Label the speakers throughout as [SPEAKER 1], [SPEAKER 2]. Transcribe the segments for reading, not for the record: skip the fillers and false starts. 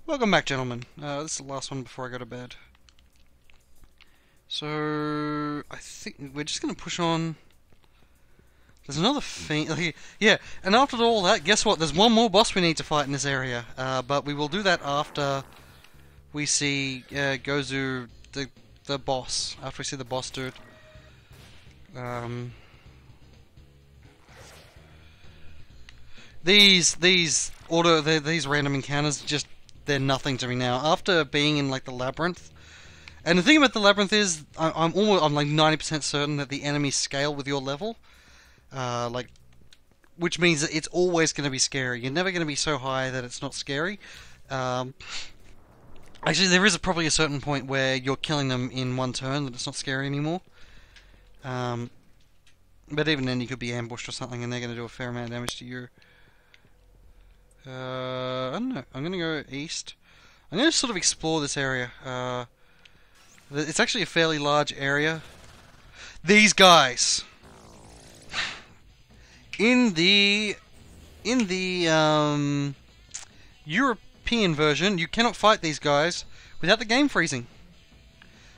[SPEAKER 1] Welcome back, gentlemen. This is the last one before I go to bed. So, I think we're just going to push on. There's another thing. Yeah, and after all that, guess what? There's one more boss we need to fight in this area. But we will do that after we see Gozu, the boss. After we see the boss dude. Um, these random encounters just they're nothing to me now. After being in like the labyrinth. And the thing about the labyrinth is, I'm like 90% certain that the enemies scale with your level, like, which means that it's always going to be scary. You're never going to be so high that it's not scary. Um, Actually, there is probably a certain point where you're killing them in one turn that it's not scary anymore. Um, but even then, you could be ambushed or something, and they're going to do a fair amount of damage to you. I don't know. I'm going to go east. I'm going to sort of explore this area. It's actually a fairly large area. These guys in the European version, you cannot fight these guys without the game freezing.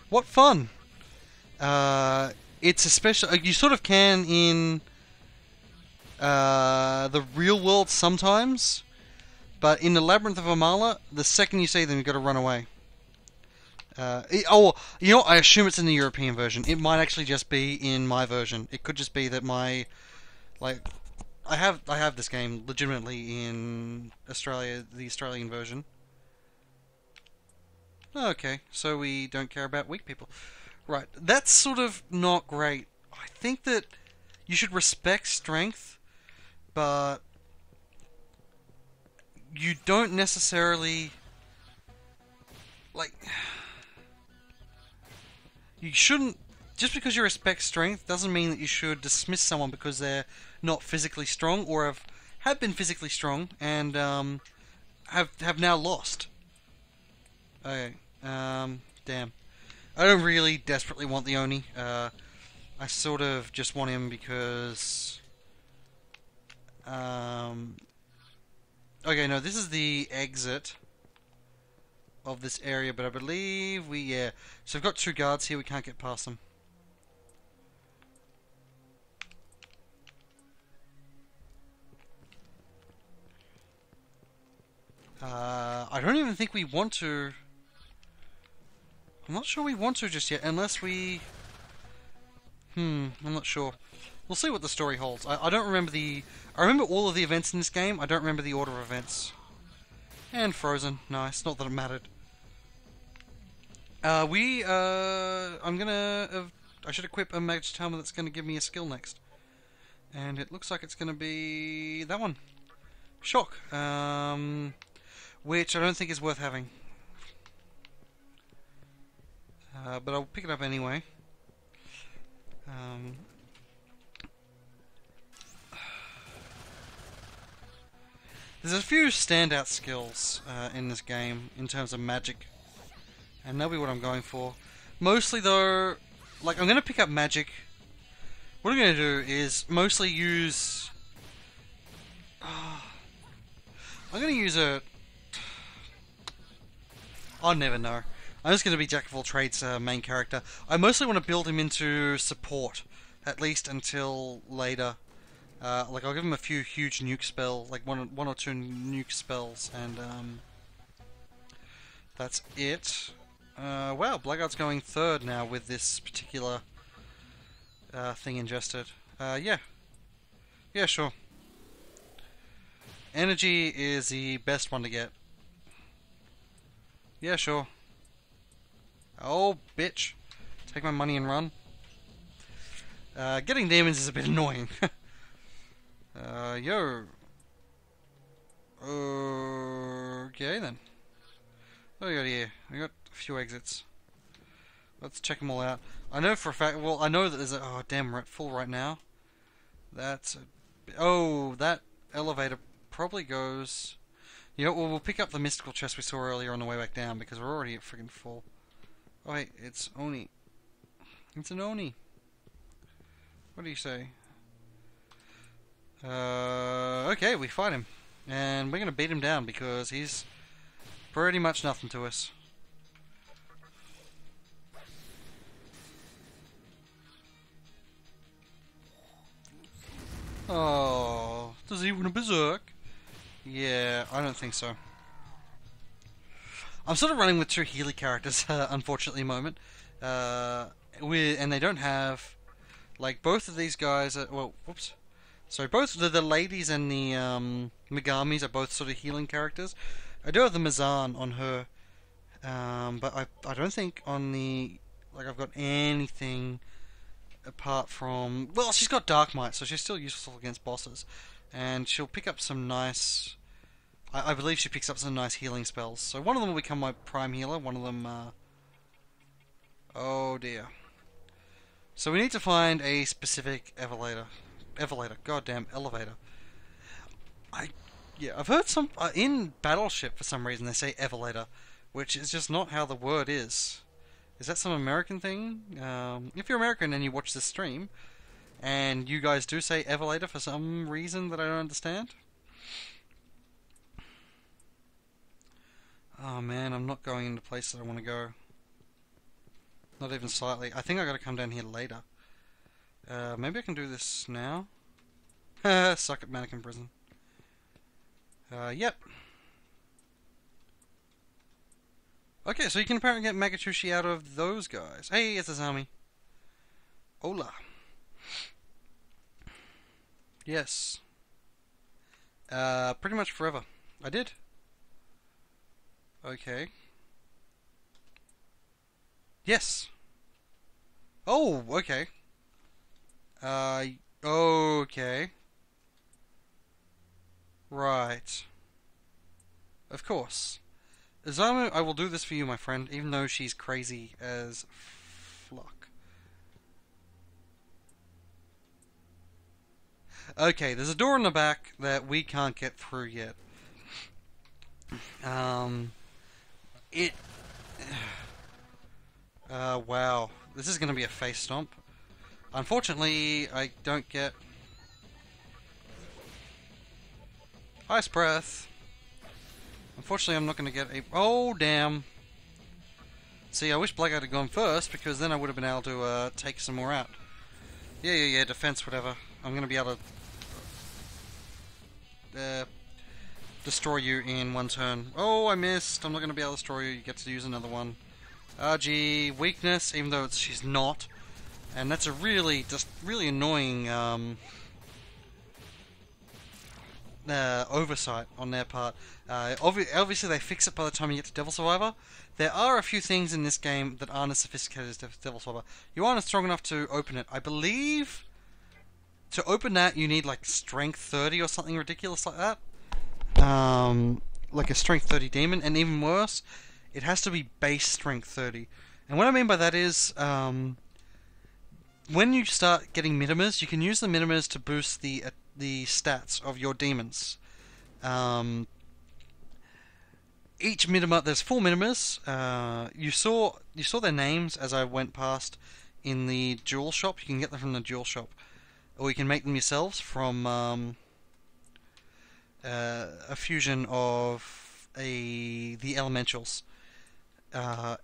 [SPEAKER 1] What fun! It's especially you sort of can in the real world sometimes, but in the Labyrinth of Amala, the second you see them, you've got to run away. You know, I assume it's in the European version. It might actually just be in my version. It could just be that like, I have this game legitimately in Australia, the Australian version. Okay, so we don't care about weak people. Right, that's sort of not great. I think that you should respect strength, but you don't necessarily like. You shouldn't, just because you respect strength doesn't mean that you should dismiss someone because they're not physically strong or have been physically strong and have now lost. Okay, damn. I don't really desperately want the Oni. I sort of just want him because okay, no, this is the exit of this area, but I believe yeah. So we've got two guards here, we can't get past them. I don't even think we want to. I'm not sure we want to just yet, unless we... I'm not sure. We'll see what the story holds. I don't remember I remember all of the events in this game, I don't remember the order of events. And frozen. Nice, not that it mattered. I'm gonna... I should equip a magic helmet that's gonna give me a skill next. And it looks like it's gonna be... that one. Shock. Which I don't think is worth having. But I'll pick it up anyway. There's a few standout skills in this game in terms of magic. And that'll be what I'm going for. Mostly though, like I'm going to pick up magic. What I'm going to do is mostly use... I'm going to use a... I'll never know. I'm just going to be Jack of all trades main character. I mostly want to build him into support, at least until later. Like I'll give him a few huge nuke spells, like one or two nuke spells, and that's it. Wow, Blackguard's going third now with this particular thing ingested. Yeah, sure. Energy is the best one to get. Yeah, sure. Oh, bitch. Take my money and run. Getting demons is a bit annoying. Yo. Okay, then. What do we got here? We got a few exits. Let's check them all out. I know for a fact... Well, I know that there's a... Oh, damn, we're at full right now. That's... Oh, that elevator probably goes... You know, well, we'll pick up the mystical chest we saw earlier on the way back down because we're already at friggin' full. Oh wait, it's Oni. It's an Oni. What do you say? Okay, we fight him. And we're gonna beat him down because he's Pretty much nothing to us. Oh, does he even a berserk? Yeah, I don't think so. I'm sort of running with two Healy characters, unfortunately, moment. And they don't have, like, both of these guys are, well, whoops. So both the ladies and the Megamis are both sort of healing characters. I do have the Mazan on her, but I don't think on the, like, I've got anything apart from, well, she's got Dark Might, so she's still useful against bosses, and she'll pick up some nice, I believe she picks up some nice healing spells. So one of them will become my prime healer, one of them, oh dear. So we need to find a specific Evelator, goddamn elevator. Yeah, I've heard some, in Battleship for some reason they say Evelator, which is just not how the word is. Is that some American thing? If you're American and you watch this stream, and you guys do say Evelator for some reason that I don't understand. Oh man, I'm not going into places I want to go. Not even slightly. I think I gotta come down here later. Maybe I can do this now? Suck at Mannequin Prison. Yep. Okay, so you can apparently get Magatushi out of those guys. Hey, it's Azami. Hola. Yes. Pretty much forever. I did. Okay. Yes. Oh, okay. Okay. Right. Of course. Izamu, I will do this for you, my friend, even though she's crazy as fuck. Okay, there's a door in the back that we can't get through yet. Wow. This is gonna be a face stomp. Unfortunately, I don't get Ice Breath. Unfortunately, I'm not going to get a... Oh, damn. See, I wish Blackout had gone first, because then I would have been able to take some more out. Yeah, defense, whatever. I'm going to be able to destroy you in one turn. Oh, I missed. I'm not going to be able to destroy you. You get to use another one. RG, weakness, even though she's not. And that's a really, just really annoying... oversight on their part. Obviously they fix it by the time you get to Devil Survivor. There are a few things in this game that aren't as sophisticated as Devil Survivor. You aren't strong enough to open it. I believe to open that you need like strength 30 or something ridiculous like that. Like a strength 30 demon, and even worse, it has to be base strength 30. And what I mean by that is, when you start getting minimas, you can use the minimas to boost the stats of your demons. Each minima, there's 4 minimas. You saw their names as I went past in the jewel shop. You can get them from the jewel shop, or you can make them yourselves from a fusion of the elementals. Yeah,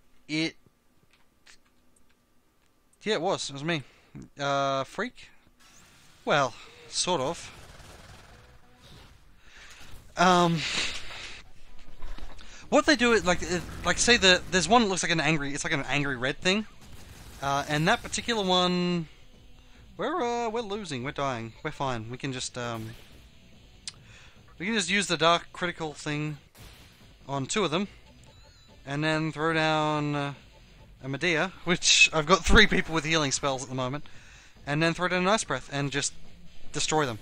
[SPEAKER 1] it was me. Freak? Well, sort of. What they do is like say there's one that looks like it's like an angry red thing, and that particular one, we're losing, we're dying, we're fine. We can just use the dark critical thing on 2 of them, and then throw down a Medea, which I've got 3 people with healing spells at the moment, and then throw down an Ice Breath and just destroy them.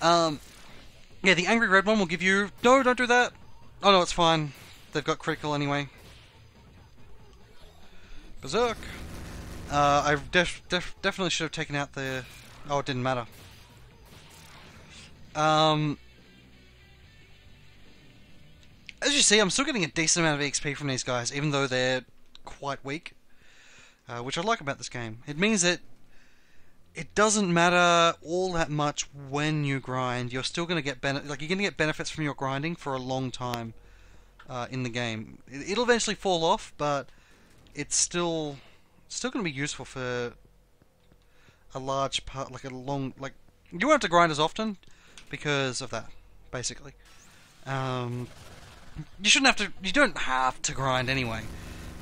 [SPEAKER 1] Yeah, the angry red one will give you... No, don't do that! Oh no, it's fine. They've got critical anyway. Berserk! I definitely should have taken out the... Oh, it didn't matter. As you see, I'm still getting a decent amount of XP from these guys, even though they're quite weak. Which I like about this game. It means that it doesn't matter all that much when you grind. You're still going to get you're going to get benefits from your grinding for a long time. in the game. It'll eventually fall off, but it's still going to be useful for a large part, like a long, like you won't have to grind as often because of that, basically. You shouldn't have to. You don't have to grind anyway.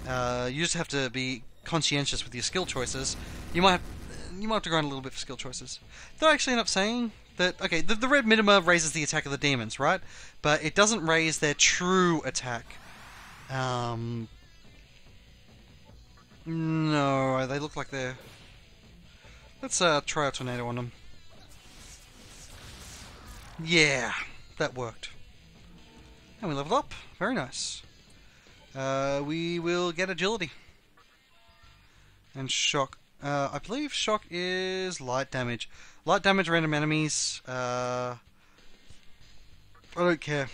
[SPEAKER 1] You just have to be conscientious with your skill choices. You might have to grind a little bit for skill choices. Did I actually end up saying that? Okay, the red minima raises the attack of the demons, right? But it doesn't raise their true attack. No, they look like they're. Let's try a tornado on them. Yeah, that worked. And we leveled up. Very nice. We will get agility. And shock. I believe shock is light damage. Light damage random enemies. I don't care.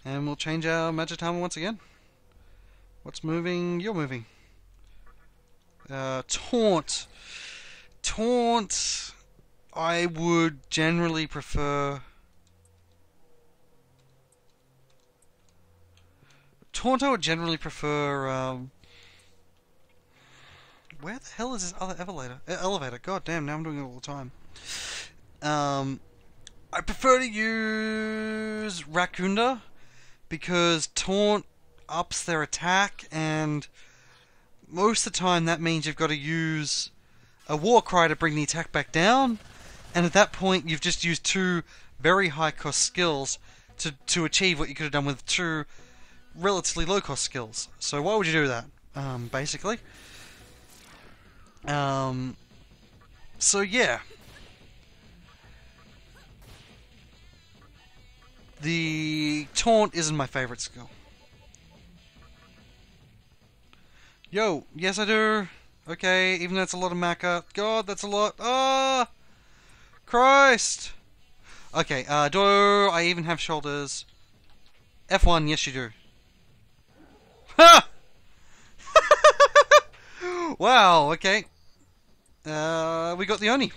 [SPEAKER 1] And we'll change our magic armor once again. What's moving? You're moving. Taunt. Taunt. I would generally prefer. Taunt I would generally prefer, where the hell is this other elevator? God damn, now I'm doing it all the time. I prefer to use Raccoonda, because Taunt ups their attack, and most of the time that means you've got to use a War Cry to bring the attack back down, and at that point you've just used two very high cost skills to achieve what you could have done with two relatively low cost skills. So why would you do that? Basically. So yeah. The taunt isn't my favorite skill. Yo, yes I do. Okay, even though it's a lot of maca. God, that's a lot. Ah! Christ! Okay, do I even have shoulders? F1, yes you do. Ha! Wow, okay. We got the Oni.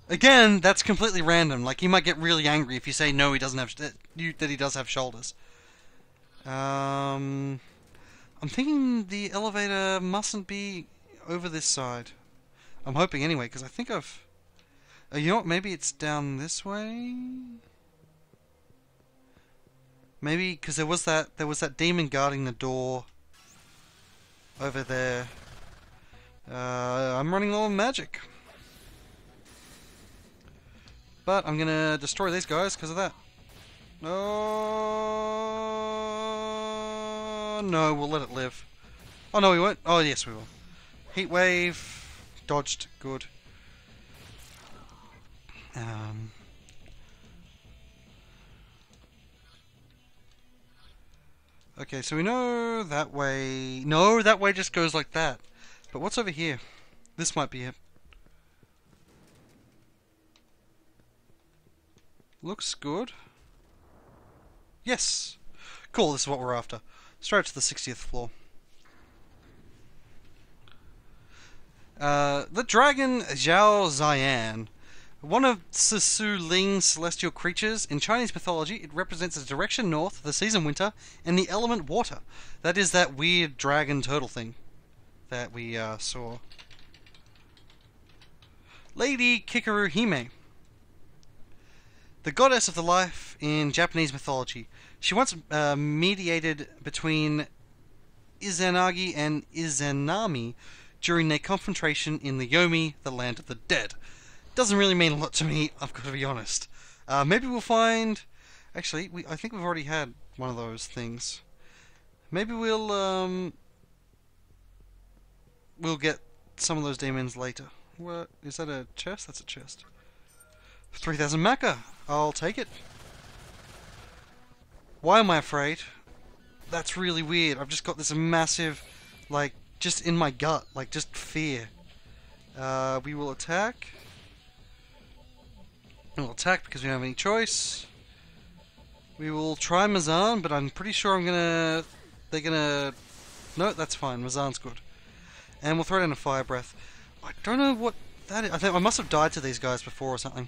[SPEAKER 1] Again, that's completely random. Like, he might get really angry if you say no, he doesn't have that he does have shoulders. I'm thinking the elevator mustn't be over this side. I'm hoping anyway, because I think I've. You know what? Maybe it's down this way. Maybe because there was that demon guarding the door over there. I'm running low on magic, but I'm gonna destroy these guys because of that. Oh no, we'll let it live. Oh no, we won't. Oh yes, we will. Heat wave, dodged. Good. Okay, so we know that way. No, that way just goes like that. But what's over here? This might be it. Looks good. Yes! Cool, this is what we're after. Straight to the 60th floor. The dragon Zhao Zian. One of Sisu Ling's celestial creatures. In Chinese mythology, it represents the direction north, the season winter, and the element water. That is that weird dragon turtle thing that we saw. Lady Kikaru Hime. The goddess of the life in Japanese mythology. She once mediated between Izanagi and Izanami during their confrontation in the Yomi, the land of the dead. Doesn't really mean a lot to me, I've got to be honest. Maybe we'll find. Actually, I think we've already had one of those things. Maybe we'll get some of those demons later. What is that? A chest? That's a chest. 3,000 maca. I'll take it. Why am I afraid? That's really weird. I've just got this massive, like, just in my gut, like, just fear. We will attack. We'll attack because we don't have any choice. We will try Mazan, but I'm pretty sure they're gonna. No, that's fine. Mazan's good. And we'll throw down a fire breath. I don't know what that is. I must have died to these guys before or something.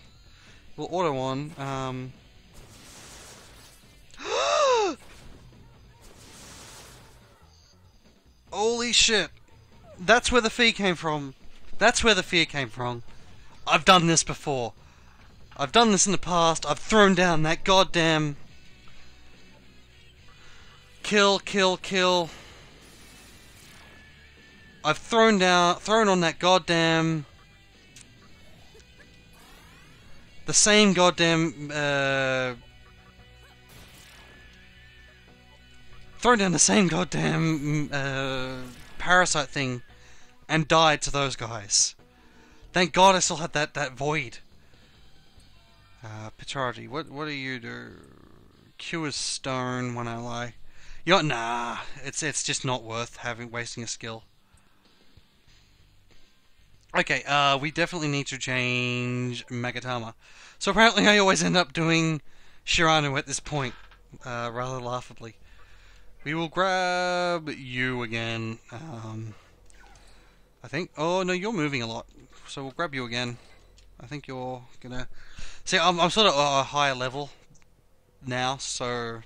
[SPEAKER 1] We'll auto on. Holy shit! That's where the fear came from. That's where the fear came from. I've done this before. I've done this in the past. I've thrown down that goddamn... Kill, kill, kill. I've thrown on that goddamn... The same goddamn... Thrown down the same goddamn... parasite thing. And died to those guys. Thank God I still had that void. Petrarchy, what do you do? Cure stone when I lie. Nah, it's just not worth wasting a skill. Okay, we definitely need to change Magatama. So apparently I always end up doing Shiranu at this point, rather laughably. We will grab you again. I think... Oh, no, you're moving a lot. So we'll grab you again. I think you're gonna... See, I'm sort of a higher level now, so...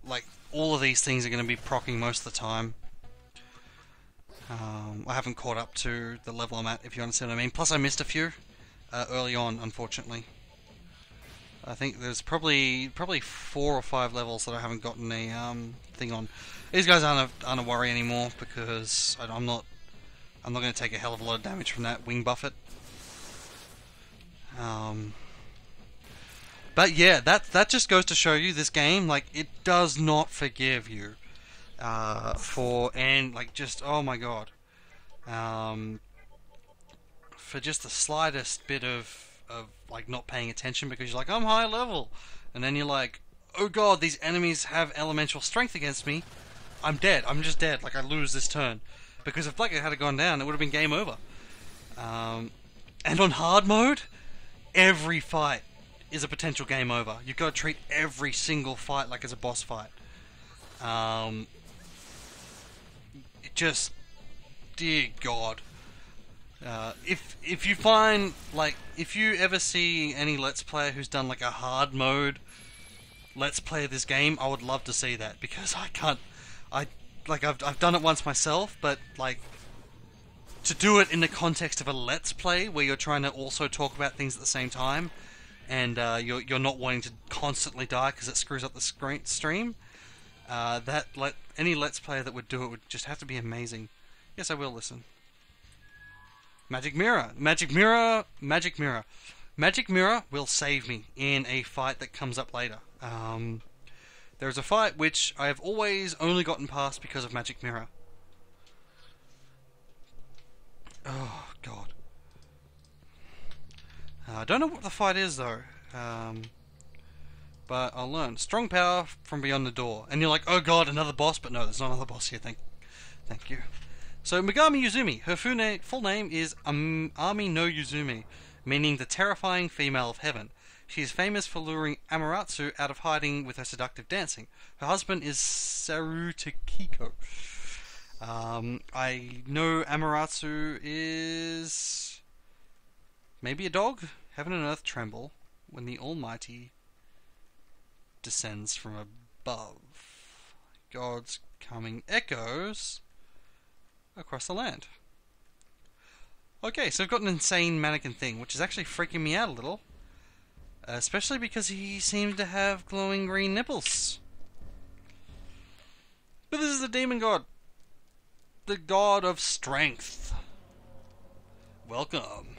[SPEAKER 1] Like, all of these things are going to be proccing most of the time. I haven't caught up to the level I'm at, if you understand what I mean. Plus I missed a few early on, unfortunately. I think there's probably 4 or 5 levels that I haven't gotten a thing on. These guys aren't a worry anymore, because I'm not going to take a hell of a lot of damage from that wing buffet. But yeah, that just goes to show you this game, like, it does not forgive you just, oh my god, for just the slightest bit of like not paying attention because you're like, I'm high level, and then you're like, oh god, these enemies have elemental strength against me, I'm dead, I'm just dead, like I lose this turn, because if Blackhead had gone down, it would have been game over. And on hard mode, every fight is a potential game over. You've got to treat every single fight like it's a boss fight. Dear God. If you find, like, if you ever see any Let's Player who's done like a hard mode Let's Play this game, I would love to see that, because I've done it once myself, but like, to do it in the context of a Let's Play where you're trying to also talk about things at the same time, and you're not wanting to constantly die because it screws up the stream. Any Let's Player that would do it would just have to be amazing. Yes, I will listen. Magic Mirror, Magic Mirror, Magic Mirror. Magic Mirror will save me in a fight that comes up later. There's a fight which I have always only gotten past because of Magic Mirror. Oh God. I don't know what the fight is though, but I'll learn. Strong power from beyond the door, and you're like, oh god, another boss, but no, there's not another boss here. Thank you. So Megami Yuzumi, her full name is Ami no Yuzumi, meaning the terrifying female of heaven. She is famous for luring Amaterasu out of hiding with her seductive dancing. Her husband is Sarutakiko. I know Amaterasu is maybe a dog. Heaven and earth tremble when the Almighty descends from above. God's coming echoes across the land. Okay, so I've got an insane mannequin thing, which is actually freaking me out a little. Especially because he seems to have glowing green nipples. But this is the demon god. The god of strength. Welcome.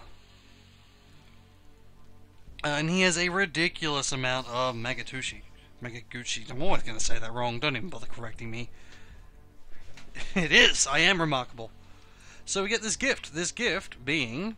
[SPEAKER 1] And he has a ridiculous amount of Megaguchi. I'm always going to say that wrong. Don't even bother correcting me. It is. I am remarkable. So we get this gift. This gift being